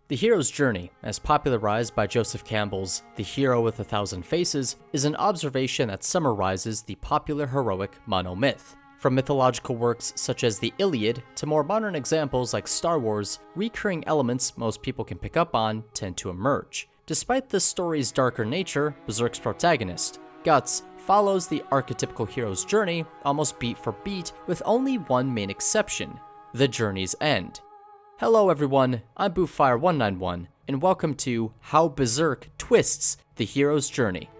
The hero's journey, as popularized by Joseph Campbell's The Hero with a Thousand Faces, is an observation that summarizes the popular heroic monomyth. From mythological works such as the Iliad to more modern examples like Star Wars, recurring elements most people can pick up on tend to emerge. Despite the story's darker nature, Berserk's protagonist, Guts, follows the archetypical hero's journey almost beat for beat, with only one main exception: the journey's end. Hello everyone, I'm BooFire191, and welcome to How Berserk Twists the Hero's Journey.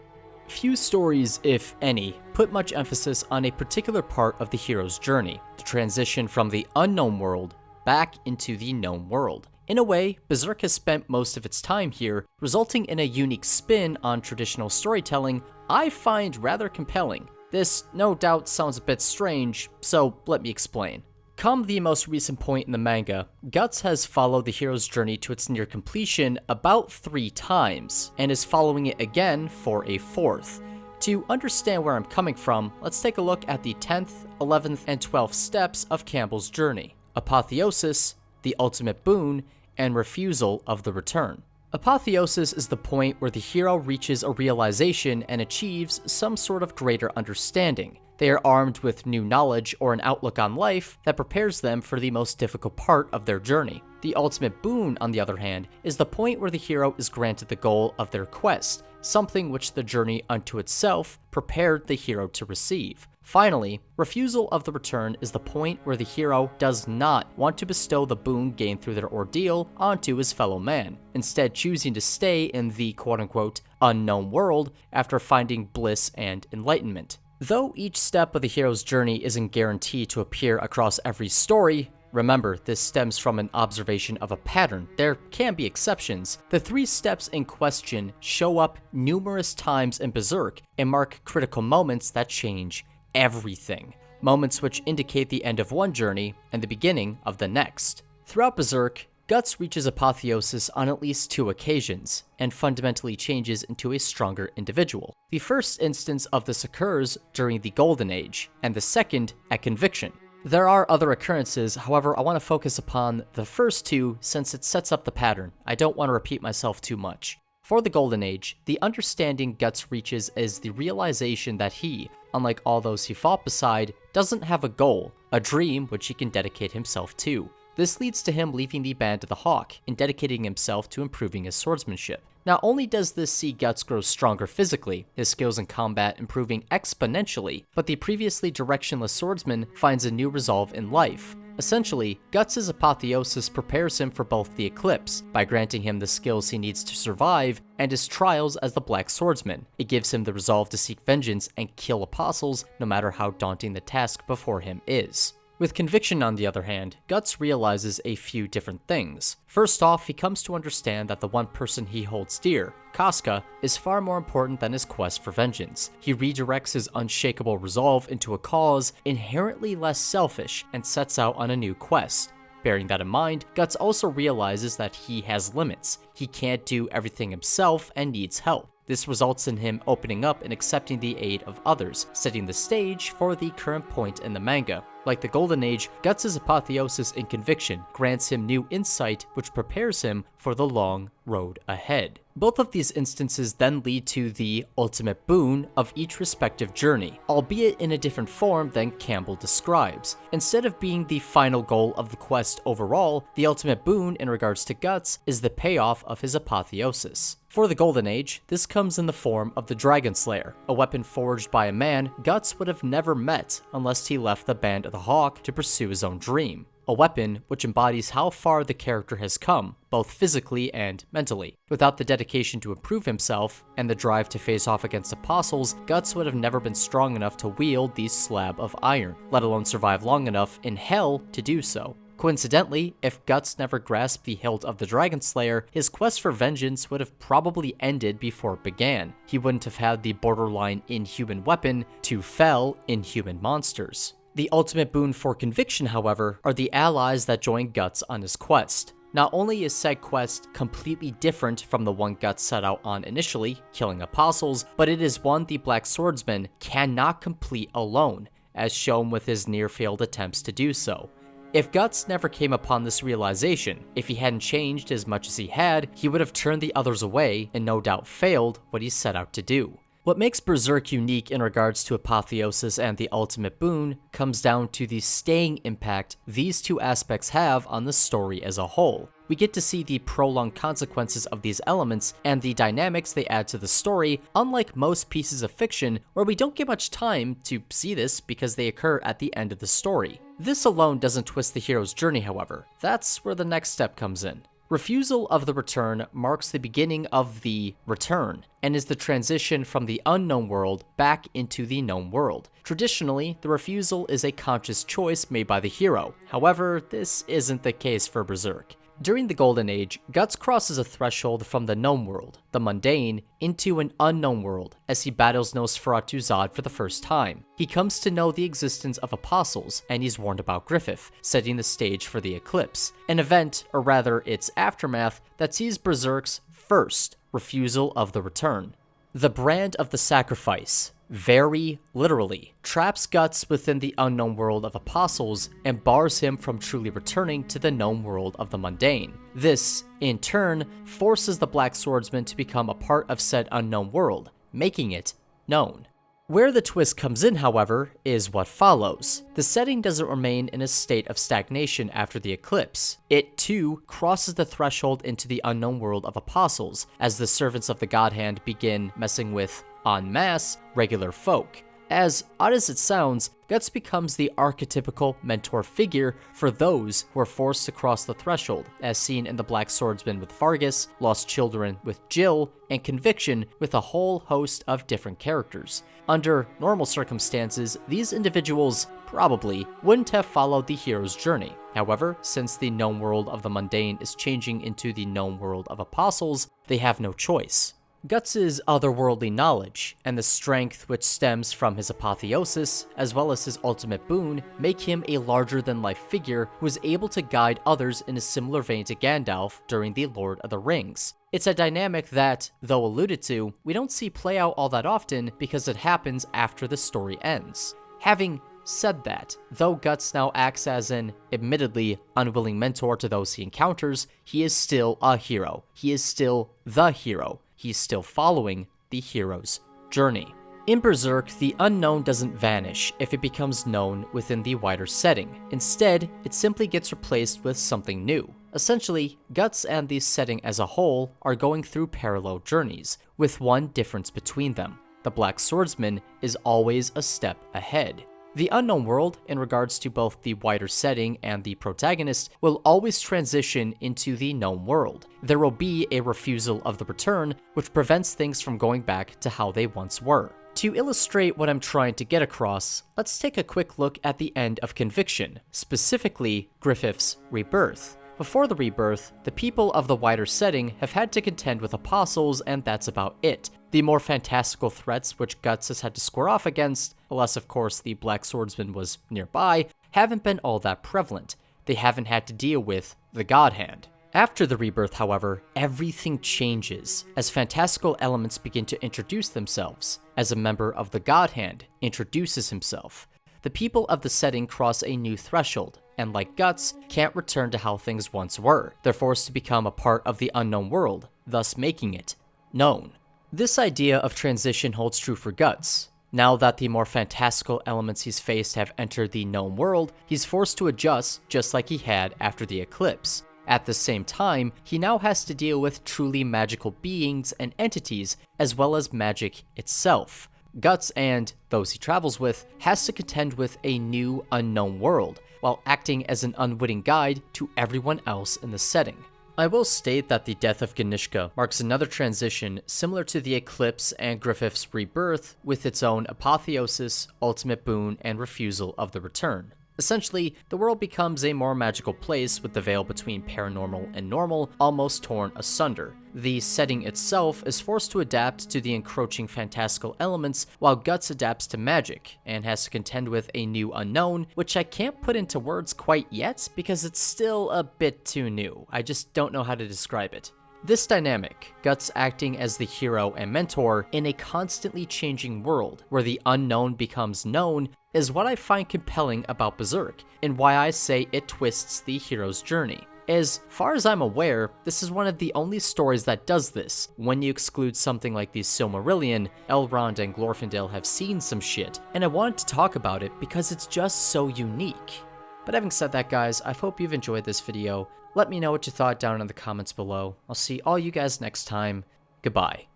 Few stories, if any, put much emphasis on a particular part of the hero's journey, the transition from the unknown world back into the known world. In a way, Berserk has spent most of its time here, resulting in a unique spin on traditional storytelling I find rather compelling. This, no doubt, sounds a bit strange, so let me explain. Come the most recent point in the manga, Guts has followed the hero's journey to its near completion about 3 times, and is following it again for a 4th. To understand where I'm coming from, let's take a look at the 10th, 11th, and 12th steps of Campbell's journey: Apotheosis, the ultimate boon, and refusal of the return. Apotheosis is the point where the hero reaches a realization and achieves some sort of greater understanding. They are armed with new knowledge or an outlook on life that prepares them for the most difficult part of their journey. The ultimate boon, on the other hand, is the point where the hero is granted the goal of their quest, something which the journey unto itself prepared the hero to receive. Finally, refusal of the return is the point where the hero does not want to bestow the boon gained through their ordeal onto his fellow man, instead choosing to stay in the quote-unquote unknown world after finding bliss and enlightenment. Though each step of the hero's journey isn't guaranteed to appear across every story, remember, this stems from an observation of a pattern. There can be exceptions. The 3 steps in question show up numerous times in Berserk and mark critical moments that change everything. Moments which indicate the end of one journey and the beginning of the next. Throughout Berserk, Guts reaches apotheosis on at least 2 occasions, and fundamentally changes into a stronger individual. The first instance of this occurs during the Golden Age, and the second at Conviction. There are other occurrences, however I want to focus upon the first 2 since it sets up the pattern. I don't want to repeat myself too much. For the Golden Age, the understanding Guts reaches is the realization that he, unlike all those he fought beside, doesn't have a goal, a dream which he can dedicate himself to. This leads to him leaving the Band of the Hawk and dedicating himself to improving his swordsmanship. Not only does this see Guts grow stronger physically, his skills in combat improving exponentially, but the previously directionless swordsman finds a new resolve in life. Essentially, Guts' apotheosis prepares him for both the eclipse, by granting him the skills he needs to survive, and his trials as the Black Swordsman. It gives him the resolve to seek vengeance and kill apostles, no matter how daunting the task before him is. With Conviction, on the other hand, Guts realizes a few different things. First off, he comes to understand that the one person he holds dear, Casca, is far more important than his quest for vengeance. He redirects his unshakable resolve into a cause inherently less selfish and sets out on a new quest. Bearing that in mind, Guts also realizes that he has limits. He can't do everything himself and needs help. This results in him opening up and accepting the aid of others, setting the stage for the current point in the manga. Like the Golden Age, Guts' apotheosis in Conviction grants him new insight which prepares him for the long road ahead. Both of these instances then lead to the ultimate boon of each respective journey, albeit in a different form than Campbell describes. Instead of being the final goal of the quest overall, the ultimate boon in regards to Guts is the payoff of his apotheosis. For the Golden Age, this comes in the form of the Dragon Slayer, a weapon forged by a man Guts would have never met unless he left the Band of the Hawk to pursue his own dream. A weapon which embodies how far the character has come, both physically and mentally. Without the dedication to improve himself, and the drive to face off against apostles, Guts would have never been strong enough to wield the slab of iron, let alone survive long enough in hell to do so. Coincidentally, if Guts never grasped the hilt of the Dragon Slayer, his quest for vengeance would have probably ended before it began. He wouldn't have had the borderline inhuman weapon to fell inhuman monsters. The ultimate boon for Conviction, however, are the allies that join Guts on his quest. Not only is said quest completely different from the one Guts set out on initially, killing apostles, but it is one the Black Swordsman cannot complete alone, as shown with his near-failed attempts to do so. If Guts never came upon this realization, if he hadn't changed as much as he had, he would have turned the others away and no doubt failed what he set out to do. What makes Berserk unique in regards to Apotheosis and the Ultimate Boon comes down to the staying impact these two aspects have on the story as a whole. We get to see the prolonged consequences of these elements and the dynamics they add to the story, unlike most pieces of fiction where we don't get much time to see this because they occur at the end of the story. This alone doesn't twist the hero's journey, however. That's where the next step comes in. Refusal of the Return marks the beginning of the Return, and is the transition from the unknown world back into the known world. Traditionally, the refusal is a conscious choice made by the hero. However, this isn't the case for Berserk. During the Golden Age, Guts crosses a threshold from the known world, the mundane, into an unknown world as he battles Nosferatu Zod for the first time. He comes to know the existence of apostles, and he's warned about Griffith, setting the stage for the eclipse, an event, or rather its aftermath, that sees Berserk's first refusal of the Return. The brand of the sacrifice, very literally, traps Guts within the unknown world of apostles and bars him from truly returning to the known world of the mundane. This, in turn, forces the Black Swordsman to become a part of said unknown world, making it known. Where the twist comes in, however, is what follows. The setting doesn't remain in a state of stagnation after the eclipse. It, too, crosses the threshold into the unknown world of apostles, as the servants of the God Hand begin messing with, en masse, regular folk. As odd as it sounds, Guts becomes the archetypical mentor figure for those who are forced to cross the threshold, as seen in The Black Swordsman with Vargas, Lost Children with Jill, and Conviction with a whole host of different characters. Under normal circumstances, these individuals probably wouldn't have followed the hero's journey. However, since the known world of the mundane is changing into the known world of apostles, they have no choice. Guts' otherworldly knowledge, and the strength which stems from his apotheosis, as well as his ultimate boon, make him a larger-than-life figure who is able to guide others in a similar vein to Gandalf during the Lord of the Rings. It's a dynamic that, though alluded to, we don't see play out all that often because it happens after the story ends. Having said that, though Guts now acts as an, admittedly, unwilling mentor to those he encounters, he is still a hero. He is still the hero. He's still following the hero's journey. In Berserk, the unknown doesn't vanish if it becomes known within the wider setting. Instead, it simply gets replaced with something new. Essentially, Guts and the setting as a whole are going through parallel journeys, with one difference between them. The Black Swordsman is always a step ahead. The unknown world, in regards to both the wider setting and the protagonist, will always transition into the known world. There will be a refusal of the return, which prevents things from going back to how they once were. To illustrate what I'm trying to get across, let's take a quick look at the end of Conviction, specifically Griffith's rebirth. Before the rebirth, the people of the wider setting have had to contend with apostles, and that's about it. The more fantastical threats which Guts has had to square off against, unless of course the Black Swordsman was nearby, haven't been all that prevalent. They haven't had to deal with the God Hand. After the rebirth, however, everything changes as fantastical elements begin to introduce themselves, as a member of the God Hand introduces himself. The people of the setting cross a new threshold, and like Guts, can't return to how things once were. They're forced to become a part of the unknown world, thus making it known. This idea of transition holds true for Guts. Now that the more fantastical elements he's faced have entered the known world, he's forced to adjust just like he had after the eclipse. At the same time, he now has to deal with truly magical beings and entities, as well as magic itself. Guts and those he travels with has to contend with a new unknown world, while acting as an unwitting guide to everyone else in the setting. I will state that the death of Ganishka marks another transition similar to the eclipse and Griffith's rebirth, with its own apotheosis, ultimate boon, and refusal of the return. Essentially, the world becomes a more magical place with the veil between paranormal and normal almost torn asunder. The setting itself is forced to adapt to the encroaching fantastical elements, while Guts adapts to magic and has to contend with a new unknown, which I can't put into words quite yet because it's still a bit too new. I just don't know how to describe it. This dynamic, Guts acting as the hero and mentor in a constantly changing world where the unknown becomes known, is what I find compelling about Berserk, and why I say it twists the hero's journey. As far as I'm aware, this is one of the only stories that does this. When you exclude something like the Silmarillion, Elrond and Glorfindel have seen some shit, and I wanted to talk about it because it's just so unique. But having said that, guys, I hope you've enjoyed this video. Let me know what you thought down in the comments below. I'll see all you guys next time. Goodbye.